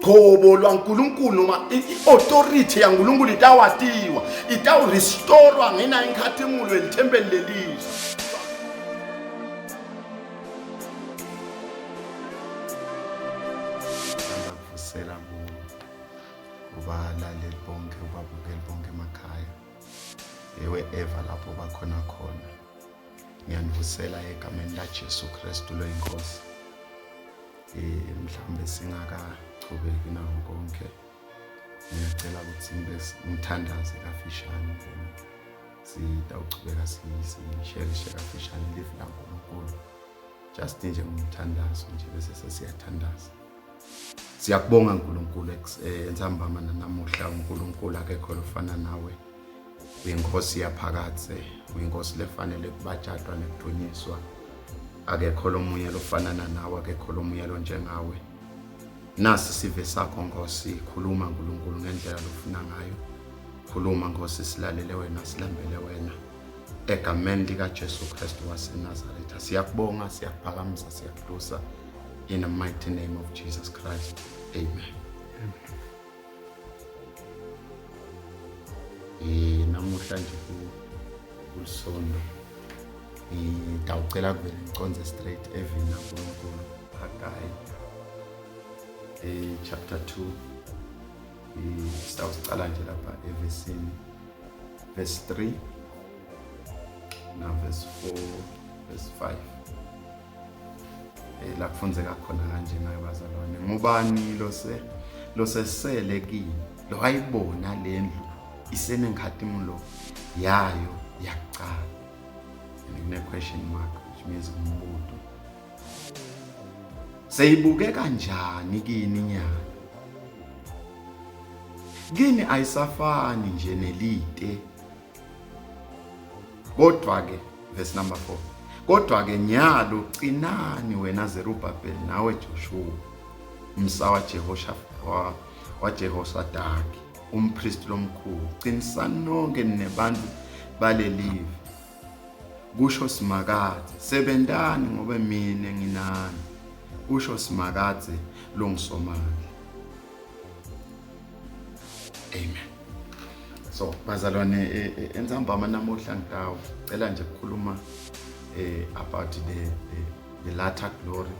qobo lwaNkulunkulu noma i-authority yaNkulunkulu itawatiwa, itawu-restorwa ngena inkhathimulo elithembeli lelisha. Ngiyakuvusela kubalaleli bonke, ubabukeli bonke emakhaya, wherever lapho bakhona khona. Ngiyanivusela egameni laJesu Kristu loyinkosi. Mhlawumbe singakachubeki nawo konke, ngiyacela ukuthi ngithandaze kafishane, sitawuchubeka sisherishe kafishane live laNkulunkulu, just nje ngumthandazo nje bese sesiyathandaza. Siyakubonga uNkulunkulu entsambama namuhla. uNkulunkulu akekho lofana nawe, uyinkosi yaphakathe, uyinkosi lefanele kubajadwa nekudunyiswa. Akekho lomunye lofanana nawe, akekho lomunye lonjengawe. Nasi sive sakho Nkosi, khuluma uNkulunkulu ngendlela lofuna ngayo. Khuluma Nkosi, silalele wena, silambele wena. Egameni likaJesu Kristu waseNazaretha siyakubonga, siyakuphakamisa, siyakudusa. In the mighty name of Jesus Christ. Amen. Namuhla nje kuLsondo ngitawucela kuvele ngiconze straight evini kaNkulunkulu, Haggai chapter 2. Sitawucala nje lapha evesini verse 3 na verse 4 verse 5. La kufunzeka khona kanje naye bazalwane. Ngubani losesele kini lo ayibona lendlu isenenkhatimulo yayo yakuqala? Ngine question mark, which means umbuto. Seyibuke kanjani kini nyana? Kini ayisafani nje nelite. Kodwa ke verse number 4. Kodwa ke nyalo qinani wena Zerubabeli nawe Joshua, umsa waJehoshadaki, umpristi lomkhulu. Qinisani nonke nebantu balelive. Kusho Simakadze, sebentani ngoba mina nginani. Kusho Simakadze longisomali. Amen. So bazalwane, entsambama namuhla ngicela nje ukukhuluma about the latter glory,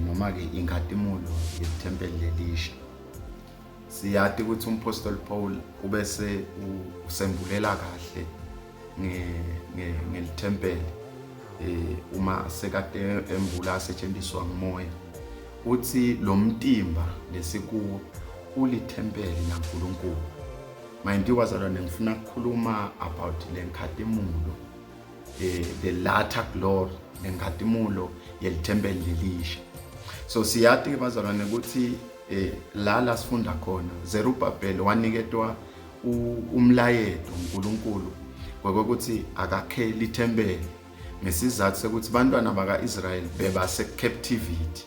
noma ke inkathimulo yethempeli lelisha. Siyathi ukuthi umpostoli Paul ubese usembulela kahle ngelithempeli, uma sekade embula asetshenziswa ngumoya, uthi lo mtimba lesikuwo ulithempeli laNkulunkulu. Manje wazalwane, ngifuna ukukhuluma about lenkathimulo, the latter glory, lenkathimulo yelithempeli lelisha. So siyathi ke bazalwane ukuthi la sifunda khona Zerubabeli waniketwa umlayeto uNkulunkulu ngokuthi akakhele ithempeli ngesizathu sokuthi abantwana bakaIsrayeli bebase captivity.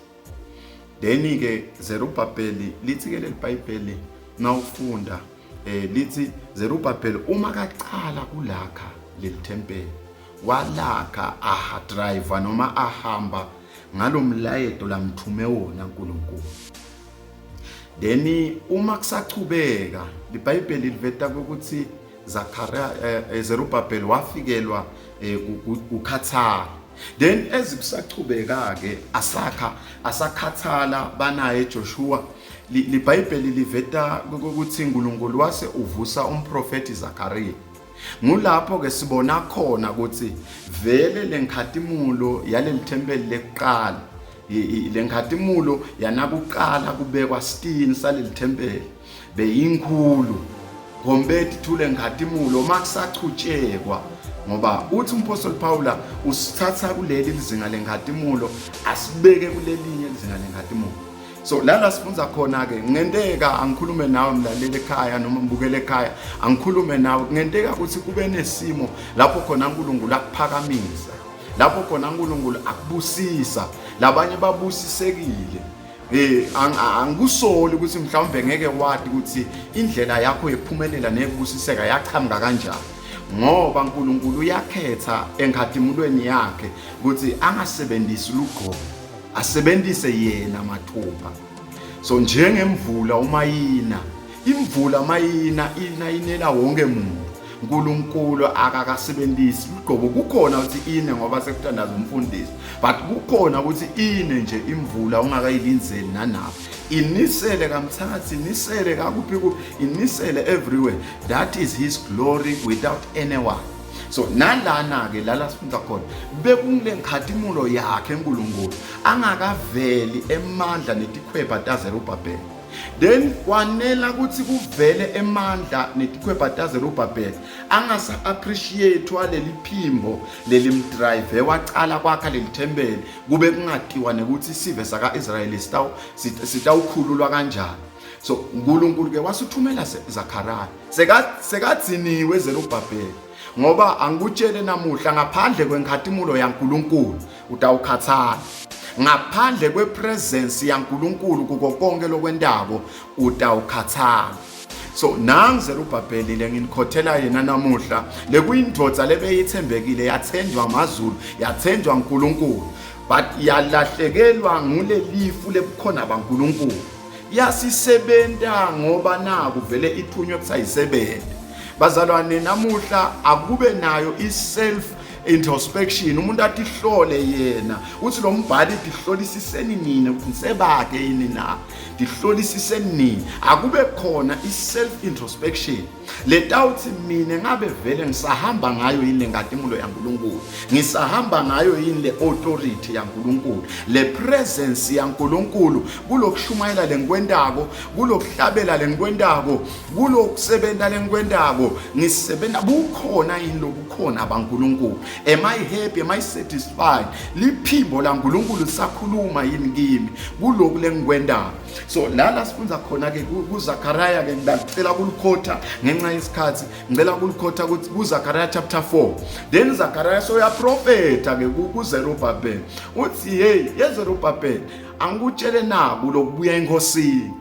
Then ke Zerubabeli lithi ke leBhayibheli nawufunda lithi Zerubabeli uma kaqala kulakha lelithempeli walakha driver noma ahamba ngalomlayeto lamthume wona uNkulunkulu. Then uma kusachubeka iBhayibheli liveta ukuthi Zerubabeli wafikelwa ukhathala. Then ezikusachubeka ke asakhathala banaye Joshua. iBhayibheli liveta ukuthi uNkulunkulu wase uvusa umprofeti Zakaria. Ngulapho ke sibona khona ukuthi vele lenkhathimulo yalelithempeli lekuqala, lenkhathimulo yanakuqala kubekwa sitini salelithempeli beyinkulu compared to lenkhathimulo makusachutshekwa, ngoba uthi umpostoli Paula usithatha kuleli lizinga lenkhathimulo asibeke kulelinye lizinga lenkhathimulo. So lala sifunza khona ke ngenteka angikhulume nawe mlaleli ekhaya noma mbukele ekhaya, angikhulume nawe ngenteka ukuthi kube nesimo lapho khona uNkulunkulu akuphakamisa, lapho khona uNkulunkulu akubusisa, labanye babusisekile. Angikusoli ukuthi mhlawumbe ngeke wathi ukuthi indlela yakho yephumelela nekubusiseka yaqhamuka kanjani, ngoba uNkulunkulu uyakhetha enkathimulweni yakhe ukuthi angasebenzisi luqobo, asebenzise yena mathupha. So njengemvula umayina, imvula mayina inela wonke umuntu. uNkulunkulu akakasebenzisi uqobo kukhona ukuthi ine ngoba sekutandaza umfundisi, but kukhona ukuthi ine nje imvula ungakayilinzeli nanapha. Inisele kamthatha, inisele kakuphi, inisele everywhere. That is his glory without anyone. So nalana ke lala sifunda khona bekungile nkhatimulo yakhe uNkulunkulu angakaveli emandla netikhwepha taZerubhabheli. Then kwanela ukuthi kuvele emandla netikhwepha taZerubhabheli angasa appreciate waleli phimbo leli mdrive waqala kwakha leli thembele kube kungatiwa nekuthi sive saka Israel sitawukhululwa kanjani. So uNkulunkulu ke wasuthumela Zakaraya sekadziniwe Zerubhabheli, ngoba angikutshele namuhla ngaphandle kwenkhathimulo yaNkulunkulu utawukhathala, ngaphandle kwepresence yaNkulunkulu kuko konke lokwendako utawukhathala. So nangu Zerubhabheli lenginikhothela yena namuhla lekuyindvodza lebeyithembekile, yathenjwa amazulu, yathenjwa uNkulunkulu, but yalahlekelwa ngulelifu lebukhona baNkulunkulu. Yasisebenta ngoba naku vele ithunywe kusayisebenta. Bazalwane namuhla akube nayo iself introspection, umuntu atihlole yena uthi lo mbhali dihlolisiseni nini ukuthi nisebake yini na, dihlolisiseni nini. Akube khona iself introspection letawuthi mina ngabe vele ngisahamba ngayo yini lenkatimulo yaNkulunkulu, ngisahamba ngayo yini le authority yaNkulunkulu, le presence yaNkulunkulu kulokushumayela lenkwendako, kulokuhlabela lenkwendako, kulokusebenza lenkwendako, ngisebenza bukhona yini lokukhona baNkulunkulu. Am I happy? Am I satisfied? Liphimbo laNkulunkulu lisakhuluma yini kimi kuloku lenkwendako. So lala sifunza khona ke kuZakaraya ke ngicela ukulikhotha ngenxa yesikhathi, ngicela ukulikhotha ukuthi kuZakaraya chapter 4. Then Zakaraya so yaprofeta ke kuZerubhabheli uthi hey yeZerubhabheli angikutshele naku lokubuya enkosini,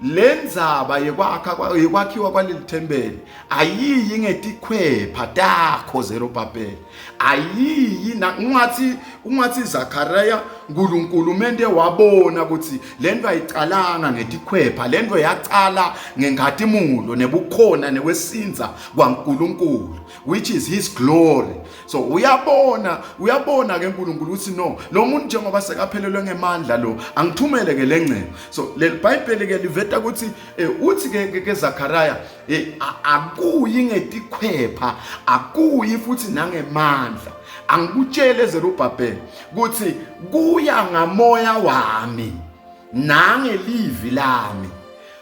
lenzaba yekwakhiwa kwaleli thembele ayiyi ngetikhwepha takho Zerubhabheli, ayiyi ungathi Zakaraya uNkulunkulu mente wabona ukuthi lento ayicalanga ngetikhwepha, lento yacala ngenkhathimulo nebukhona nekwesinza kwaNkulunkulu, which is his glory. So uyabona ke uNkulunkulu ukuthi no, lo muntu njengoba sekaphelelwe ngemandla lo angithumele ke lengcebo. So leli Bible ke liveta ukuthi uthi ke Zakaraya akuyi ngetikhwepha, akuyi futhi nangemandla. Angikutshele Zerubhabheli ukuthi kuya ngamoya wami nangelivi lami.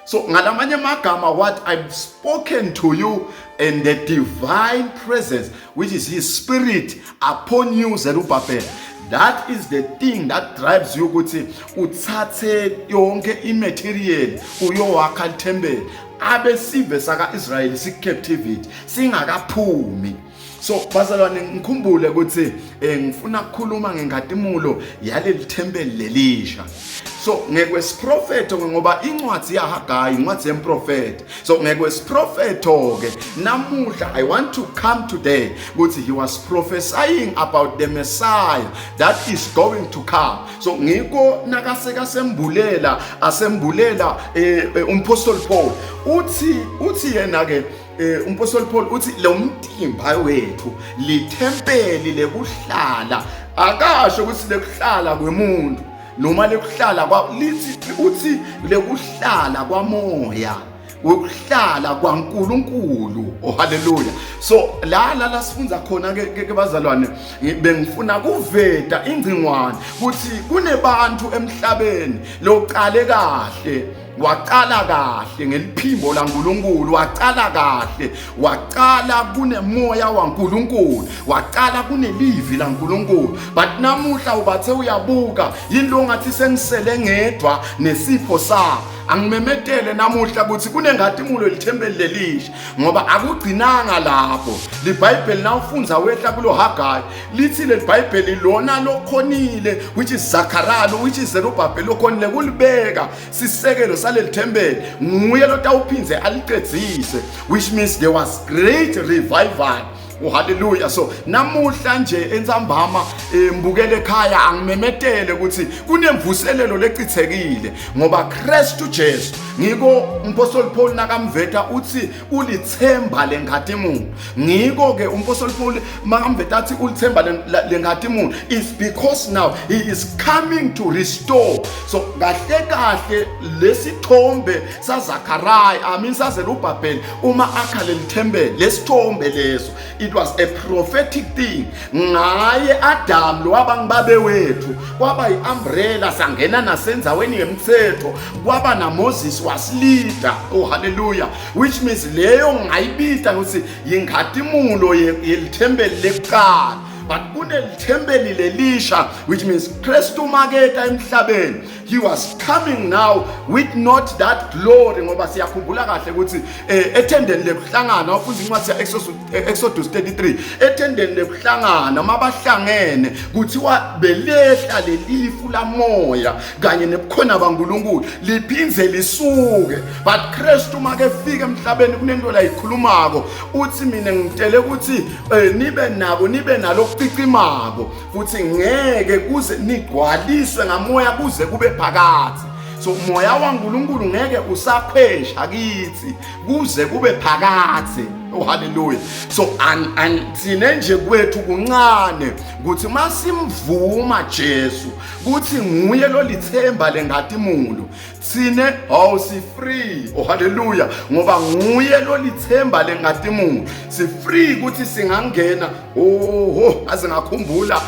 So ngalamanye amagama, what I've spoken to you and the divine presence which is his spirit upon you Zerubhabheli, that is the thing that drives you ukuthi uthathe yonke imaterial uyowakha ithembele abe sive saka Israel sikecaptivity singakaphumi. So bazalwane ngikhumbule ukuthi ngifuna ukukhuluma ngenkathimulo yaleli thembele lelisha. So ngekwesiprofeto ngoba incwadi yaHagayi incwadi yemprofeti. So ngekwesiprofeto ke namuhla I want to come today ukuthi he was prophesying about the Messiah that is going to come. So ngiko nakaseka asembulela uMapostle Paul uthi yena ke uMapostle Paul uthi lo mtimba wethu lithempeli lekuhlala, akasho ukuthi lekuhlala kwemuntu noma lekuhlala uthi lekuhlala kwamoya, ukuhlala kwaNkulunkulu. Oh haleluya. So la sifunza khona ke bazalwane, bengifuna kuveta ingcingwane ukuthi kunebantu emhlabeni loqale kahle, waqala kahle ngeliphimbo laNkulunkulu, waqala kahle, waqala kunemoya waNkulunkulu, waqala kunelivi laNkulunkulu, but namuhla ubathe uyabuka yinto ngathi sengisele ngedwa nesipho sakho. Angimemetele namuhla ukuthi kunengathimulo lithembele lelisha, ngoba akugcinanga lapho. LiBhayibheli nawufunza wehla kulo Hagayi lithi leBhayibheli lona lokhonile, which is Zakaraya, which is Zerubhabheli lokhonile kulibeka sisekelo saleli thembele, nguye lo tawuphinze aliqedzise, which means there was great revival Hallelujah. So namuhla nje entsambama mbukele ekhaya angimemetele ukuthi kunemvuselelo lecithekile ngoba Kristu Jesu. Ngiko umpostoli Paul nakamveta uthi ulithemba lenkhatimulo. Ngiko ke umpostoli Paul makamveta athi ulithemba lenkhatimulo is because now he is coming to restore. So kahle lesithombe saZakaraya saZerubabheli uma akha lelithembele lesithombe leso, it was a prophetic thing. Ngaye Adam lo abangibabe wethu kwaba iumbrella sangena nasenzaweni yemthetho, kwaba na Moses was leader. Hallelujah. Which means leyo ngayibita ukuthi yinkhatimulo yelithembele lekuqala. But kunelithembeli lelisha, which means Kristu maketa emhlabeni. He was coming now with not that glory ngoba siyakhumbula kahle ukuthi ethendeni lekuhlangana wafuza incwadi ya Exodus 33 ethendeni lekuhlangana mabahlangene kuthiwa belehla lelifu lamoya kanye nebukhona baNkulunkulu liphindze lisuke. But Kristu make fika emhlabeni kunento la ikhulumako uthi mina ngitele ukuthi nibe nalo kucicimako futhi ngeke kuze nigcwaliswe ngamoya kuze kube phakathi. So moya waNkulunkulu ngeke usaphesha kithi kuze kube phakathi. Hallelujah. So sine nje kwethu kuncane ukuthi masimvuma Jesu ukuthi nguye lo lithemba lenkhatimulo sine si free. Hallelujah. Ngoba nguye lo lithemba lenkhatimulo si free ukuthi singangena aze ngakhumbula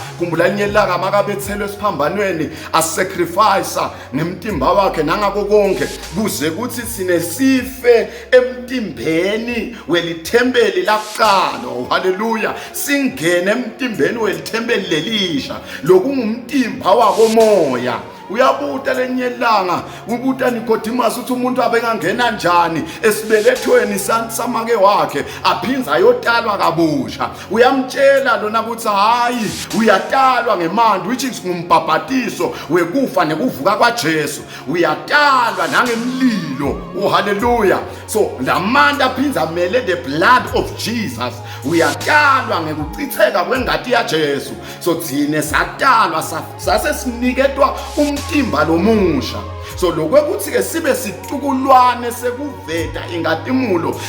inyelaka makabethelwe esiphambanweni asacrifice ngemtimba wakhe nangako konke kuze ukuthi sine sife emtimbeni welithembeli lakuqala. Hallelujah. Singene emtimbeni welithembeli lelisha lokungumtimba wakomoya. Uyabuta lenyelanga ubuta Nicodemus uthi umuntu abengangena njani esibelethweni samake wakhe aphinza ayotalwa kabusha. Uyamtshela lona ukuthi hayi uyatalwa ngemandi, which is ngumbhabhatiso wekufa nekuvuka kwaJesu. Uyatalwa nangemlilo. Hallelujah. So lamanda aphinza mele the blood of Jesus. Uyatalwa ngekuchitheka kwengati yaJesu. So thine satalwa sase siniketwa umtimba lomusha. So lokwekuthi ke sibe situkulwane sekuveta ingatimulo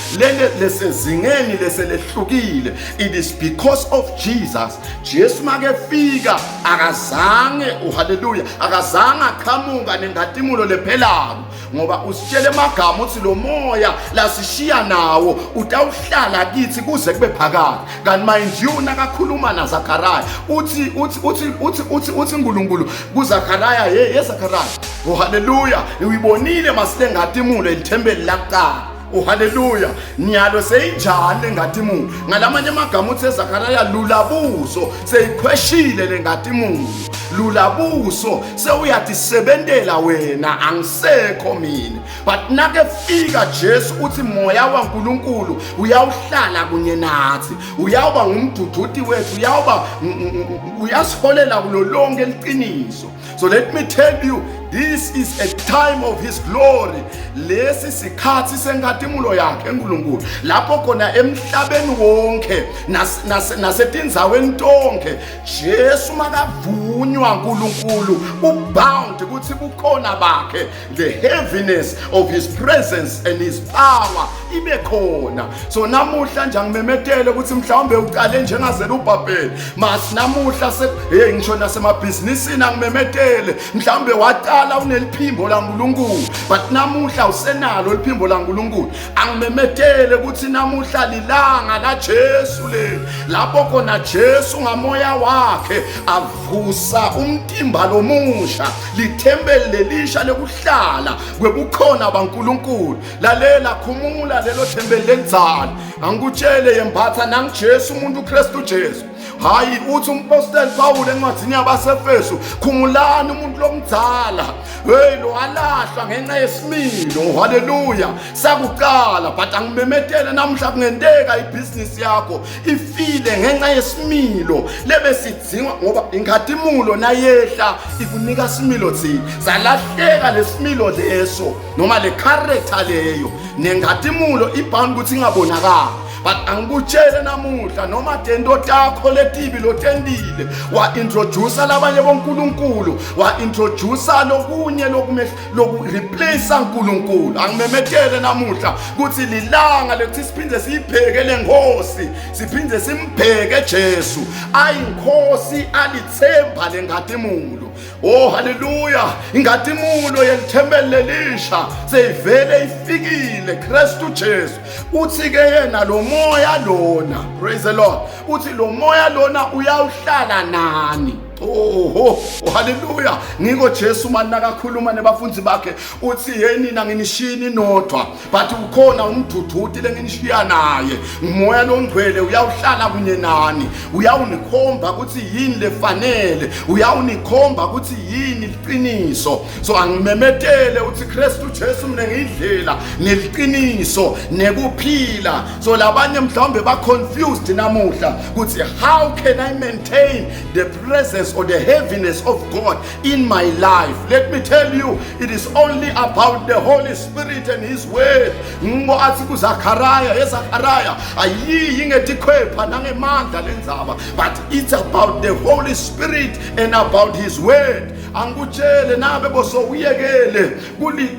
lesezingeni leselehlukile, it is because of Jesus. Jesu make fika akazange hallelujah akazange aqhamuka nengatimulo lephelayo ngoba usitshele emagama uthi lo moya lasishiya nawo utawuhlala kithi kuze kube phakathi. Kanti manje nakakhuluma naZakaraya uthi uNkulunkulu kuZakaraya yeZakaraya. Hallelujah. Uyibonile masilengatimulo elithembeli lakuqala. Hallelujah. Niyalo seyinjani ngatimulo ngalamanye amagama uthi eZakaraya lulabuso seyikhweshile lengatimulo. Lulabuso sewuyatisebentela wena angisekho mina. But nake fika Jesu uthi moya waNkulunkulu uyawuhlala kunye nathi, uyawuba ngumduduthi wethu, uyasiholela kulo lonke liqiniso. So let me tell you, this is a time of his glory. Lesi sikhathi senkatimulo yakhe uNkulunkulu lapho khona emhlabeni wonke nasetinzaweni tonke Jesu makavunywa uNkulunkulu ubound ukuthi kukhona bakhe the heaviness of his presence and his power ibe khona. So namuhla nje ngimemetele ukuthi mhlawumbe uqale njengaZerubabheli mas namuhla ngisho nasemabhizinisini angimemetele mhlawumbe waqala uneliphimbo laNkulunkulu but namuhla usenalo liphimbo laNkulunkulu. Angimemetele ukuthi namuhla lilanga la Jesu lapho khona Jesu ngamoya wakhe avusa umtimba lomusha, lithembeli lelisha lekuhlala kwebukhona baNkulunkulu. Lalela khumula lelo thembeli lenzalo angikutshele yembatha nangiJesu umuntu uKristu Jesu. Hayi uthi umpostoli Paul encwadini yabaseFesu khumulani umuntu lomdzala lo alahlwa ngenxa yesimilo. Hallelujah. Sakuqala but angimemetele namhla kungenteka ibhizinisi yakho ifile ngenxa yesimilo lebe sidzinga ngoba ingatimulo nayehla ikunika similo thini zalahleka lesimilo leso noma le character leyo nengatimulo ibhani ukuthi ingabonakala. but angikutshele namuhla noma tento takho letibi lotendile wa-introduce labanye bonkulunkulu, wa-introduce lokunye loku-replace uNkulunkulu. Angimemetele namuhla kuthi lilanga lekuthi siphinde siyibheke le Nkosi, siphinde simbheke Jesu ayinkosi alithemba lengadimulo. Oh hallelujah, ingadimulo yelithembele lelisha seyivele ifikile Kristu Jesu. Uthi ke yena lo moya lona, praise the Lord, uthi lo moya lona uyawuhlala nani. Oh hallelujah. Ngiko Jesu manje akakhuluma nebafundi bakhe uthi yeni nina nginishini nodwa, but ukhona umduduthi lenginishiya naye. Umoya longcwele uyawuhlala kunye nani, uyawunikhomba ukuthi yini lefanele, uyawunikhomba ukuthi yini liqiniso. So angimemetele uthi Kristu Jesu mina ngiyidlela neliqiniso nekuphila. So labanye mhlawumbe ba confused namuhla ukuthi how can I maintain the presence or the heaviness of God in my life? Let me tell you, it is only about the Holy Spirit and His Word. Ngo athi ku Zachariah, Zachariah ayiyi ngetikhwepha nangemandla lenzaba, but it's about the Holy Spirit and about His Word. Angutshele nabe boso uyekele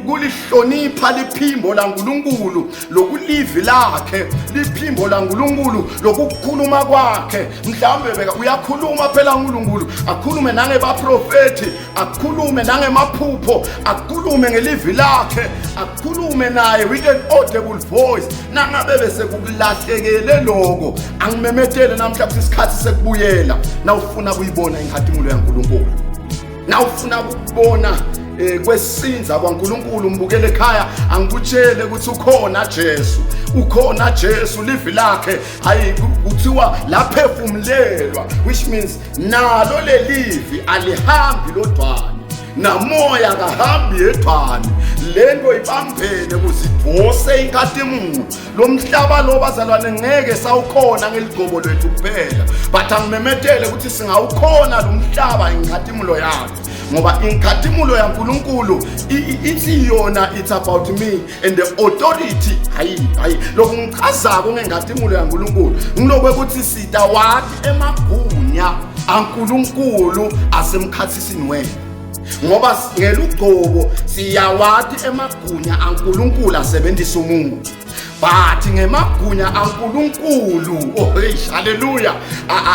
kulihlonipha liphimbo laNkulunkulu, lokulivi lakhe liphimbo laNkulunkulu, lokukhuluma kwakhe. Mhlawumbe beka uyakhuluma phela uNkulunkulu, akhulume nange baprofeti, akhulume nange maphupho, akhulume ngelivi lakhe, akhulume naye with an audible voice. Nangabe bese kulahlekele lokho, angimemetele namhlanje isikhathi sekubuyela. Nawufuna kuyibona inkhatimulo yaNkulunkulu, nawufuna ukubona kwesinza kwaNkulunkulu, mbukele ekhaya, angikutshele ukuthi ukhona Jesu, ukhona Jesu. Livi lakhe hayi kuthiwa laphefumulelwa, which means nalo lelivi alihambi lodwani, namoya kahambi edwani. Lento ibambele kuzidvose inkatimulo lomhlaba lo bazalwane ngeke sawukhona ngeligcobo lethu kuphela, but angimemetele ukuthi singawukhona lo mhlaba inkatimulo yakhe, ngoba inkatimulo yaNkulunkulu ithi yona it's about me and the authority. Hayi lokhu ngichazako ngenkatimulo yaNkulunkulu ngilokwe ukuthi sitawathi emagunya aNkulunkulu asemkhathisini wena, ngoba ngelugcobo siyawathi emagunya aNkulunkulu asebenzisa umuntu, but ngemagunya aNkulunkulu, oh hallelujah,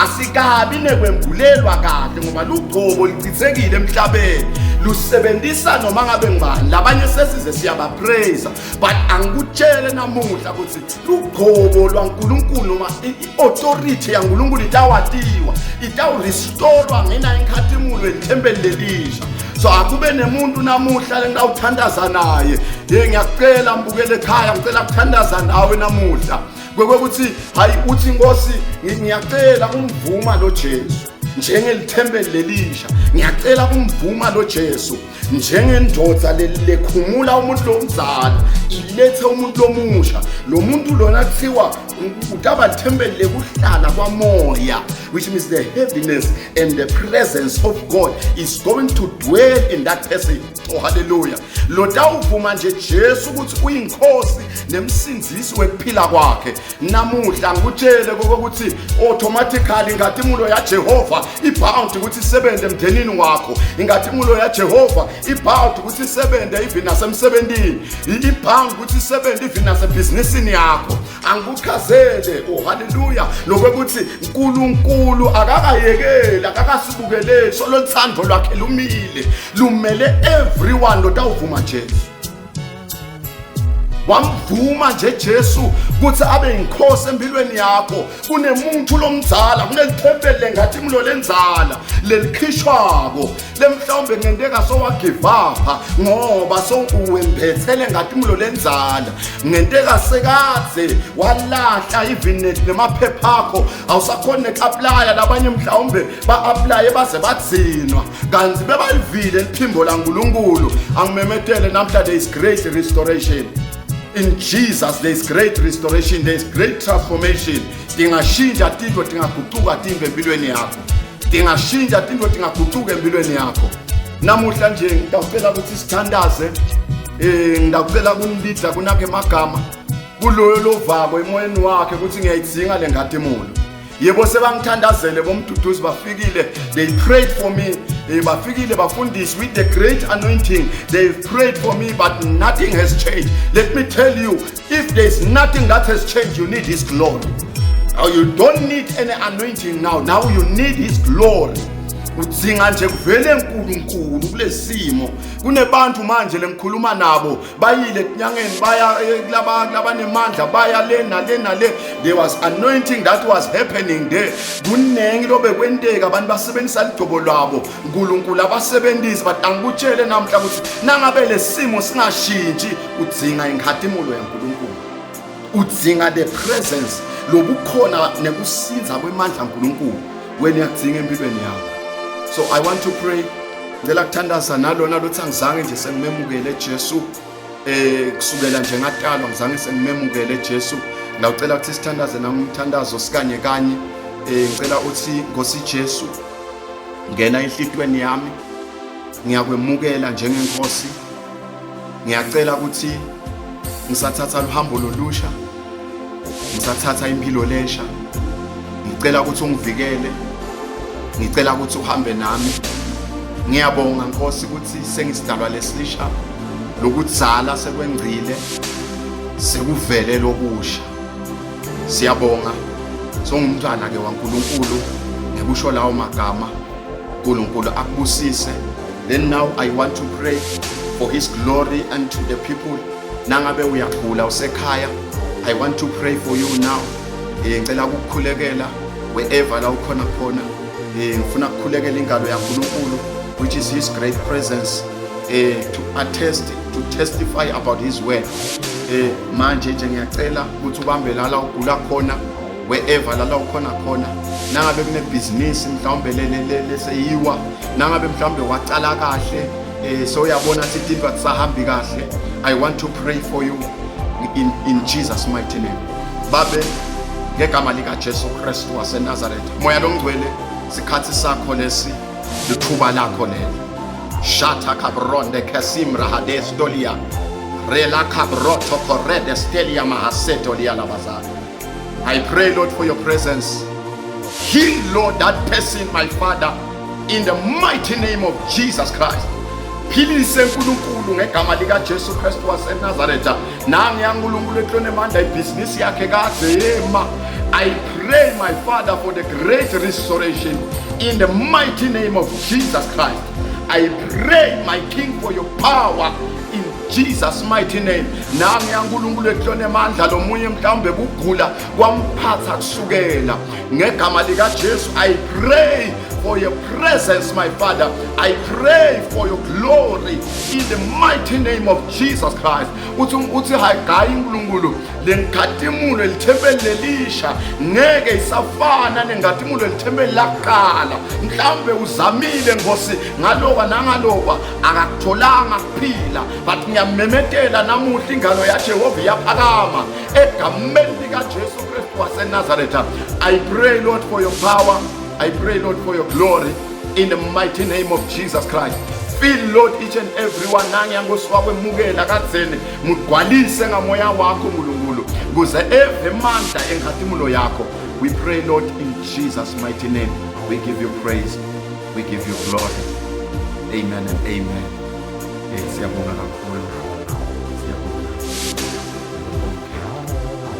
asikabi nekwembulelwa kahle ngoba lugcobo lichithekile emhlabeni, lusebenzisa noma ngabe ngibani. Labanye sesize siyabapraise, but angikutshele namuhla ukuthi lugcobo lwaNkulunkulu noma i-authority yaNkulunkulu itawatiwa, itawurestorwa ngena inkhathimulo elithembele lelisha. So akube nemuntu namuhla engawuthandaza naye, ngiyacela mbukele ekhaya, ngicela ukuthandaza nawe namuhla kwekuthi hayi uthi Nkosi ngiyacela umvuma lo Jesu njengelithembele lelisha, ngiyacela kumvuma lo Jesu njengendoda lekhumula umuntu lomzala ilethe umuntu lomusha. Lo muntu lona kuthiwa utaba lithembele kuhlala kwamoya, which means the heaviness and the presence of God is going to dwell in that person. Oh hallelujah. Lotawuvuma nje Jesu ukuthi uyinkosi nemsinzisi wekuphila kwakhe, namuhla ngikutshele ukuthi automatically ingathumulo yaJehova ibound ukuthi isebenze emndenini wakho, ingathumulo yaJehova ibound ukuthi isebenze even nasemsebenzini, ibound ukuthi isebenze even nasebhizinisini yakho. Angikuchazele, oh hallelujah, lokuthi uNkulunkulu akakayekeli, akakasibukeleli, solo uthando lwakhe lumele everyone lotawuvuma Jesu. Wamvuma nje Jesu ukuthi abe inkosi empilweni yakho. Kunemuntu lomzala, kunelithembele ngathimlo lenzala lelikhishwako lemhlawumbe ngendeka sowagive up ngoba sowuwembethele ngathimlo lenzala, ngendeka sekaze walahla even nemaphepha akho awusakhona ukuapply. Labanye mhlawumbe ba-apply baze batsinwa kanti bebalivile liphimbo laNkulunkulu. Angimemetele namhla there is great restoration. In Jesus there is great restoration, there is great transformation. Tingashinja tinto, tingaguquka tinto empilweni yakho. Tingashinja tinto, tingaguquka empilweni yakho. Namuhla nje ngicela ukuthi sithandaze, ngicela kunilida kunake magama kuloyo lovako emoyeni wakhe ukuthi ngiyayidzinga le ngadimulo. Yebo sebangithandazele bomduduzi bafikile, they prayed for me. Bafikile bafundisi with the great anointing. They prayed for me, but nothing has changed. Let me tell you, if there's nothing that has changed, you need his glory. You don't need any anointing now. Now you need his glory. Udzinga nje kuvele enkulunkulu kulesimo. Kunebantu manje lengikhuluma nabo bayile enyangeni baya kulaba nemandla baya lena le. There was anointing that was happening there. Kunengi lobe kwenteka abantu basebenzisa lidobo lwabo. uNkulunkulu abasebenzisi but angikutshele namhla ukuthi nangabe lesimo singashintshi udzinga inkhatimulo yaNkulunkulu. Udzinga the presence lobukhona nekusinza kwemandla kaNkulunkulu wena yakudzinga empilweni yakho. So I want to pray. Ngicela kuthandaza nalona lothi angizange nje sengimemukele Jesu kusukela nje ngatalwa ngizange sengimemukele Jesu. Ngicela ukuthi sithandaze namthandazo sikanye kanye. Ngicela uthi Nkosi Jesu ngena enhlitweni yami. Ngiyakwemukela njengenkosi. Ngiyacela ukuthi ngisathatha uhambo lolusha. Ngisathatha impilo lesha. Ngicela ukuthi ungivikele. Ngicela ukuthi uhambe nami. Ngiyabonga Nkosi ukuthi sengisidalwa lesilisha lokudzala sekwengcile sekuvele lokusha. Siyabonga songumntwana ke waNkulunkulu ngekusho lawo magama. uNkulunkulu akubusise. Then now I want to pray for his glory and to the people. Nangabe uyagula usekhaya, I want to pray for you now. Ngicela ukukhulekela wherever la ukhona khona. Ngifuna ukukhulekela ingalo yaNkulunkulu which is his great presence to attest, to testify about his word. Manje nje ngiyacela ukuthi ubambe la ugula khona wherever la ukhona khona. Nangabe kune business mhlawumbe leseyiwa, nangabe mhlawumbe wacala kahle so uyabona ukuthi into akusahambi kahle. I want to pray for you in Jesus mighty name. Babe ngegama lika Jesu Kristu waseNazaretha, moya longcwele sikhathi sakho lesi lithuba lakho lelo. Shata kabronde kasimra hades dolia rela kabroto korede stelia mahaseto lia labazana. I pray Lord for your presence. Heal Lord that person, my Father, in the mighty name of Jesus Christ. Philise uNkulunkulu ngegama lika Jesu Kristu waseNazaretha. Nangi yaNkulunkulu eklone manda ibhizinisi yakhe kadema. I pray, my Father, for the great restoration in the mighty name of Jesus Christ. I pray, my King, for your power in Jesus' mighty name. Nangi yaNkulunkulu eklone mandla lomunye mhlawumbe kugula kwamphatha kusukela ngegama lika Jesu. I pray for your presence, my Father. I pray for your glory in the mighty name of Jesus Christ. Uthi hayi uNkulunkulu lenkhatimulo elithempeli lelisha ngeke isafana nenkhatimulo elithempeli lakala. Mhlawumbe uzamile Nkosi ngalokwa nangalokwa akakutholanga kuphila, but ngiyamemetela namuhla ingalo yaJehova iyaphakama egameni lika Jesu Kristu waseNazaretha. I pray Lord for your power. I pray Lord for your glory in the mighty name of Jesus Christ. Fill Lord each and every one nangi ngoswakwemukela kadzeni mugwalise ngamoya wakho uNkulunkulu kuze eve mandla enkhatimulo yakho. We pray Lord in Jesus mighty name. We give you praise. We give you glory. Amen and amen. Siyabonga kakhulu. Siyabonga.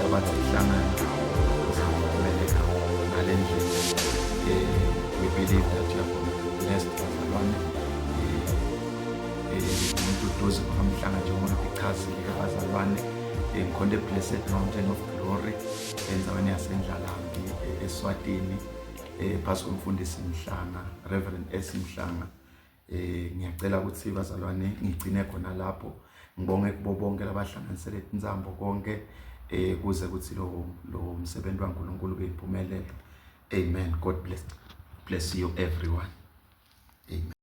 Abathi hlangana uzameleka ngalendlela. We believe that you are blessed bazalwane. Umuntu kuhamhlanga njengoba ichazile abazalwane ngikhonde blessed mountain of glory endaweni yaseNdlalambi eSwatini phansi komfundisi Mhlanga Reverend S Mhlanga. Ngiyacela ukuthi bazalwane ngigcine khona lapho. Ngibonge kubo bonke labahlanganisele inzambo konke kuze kuthi lo msebenzi kaNkulunkulu uyiphumelele. Amen. God bless you everyone. Amen.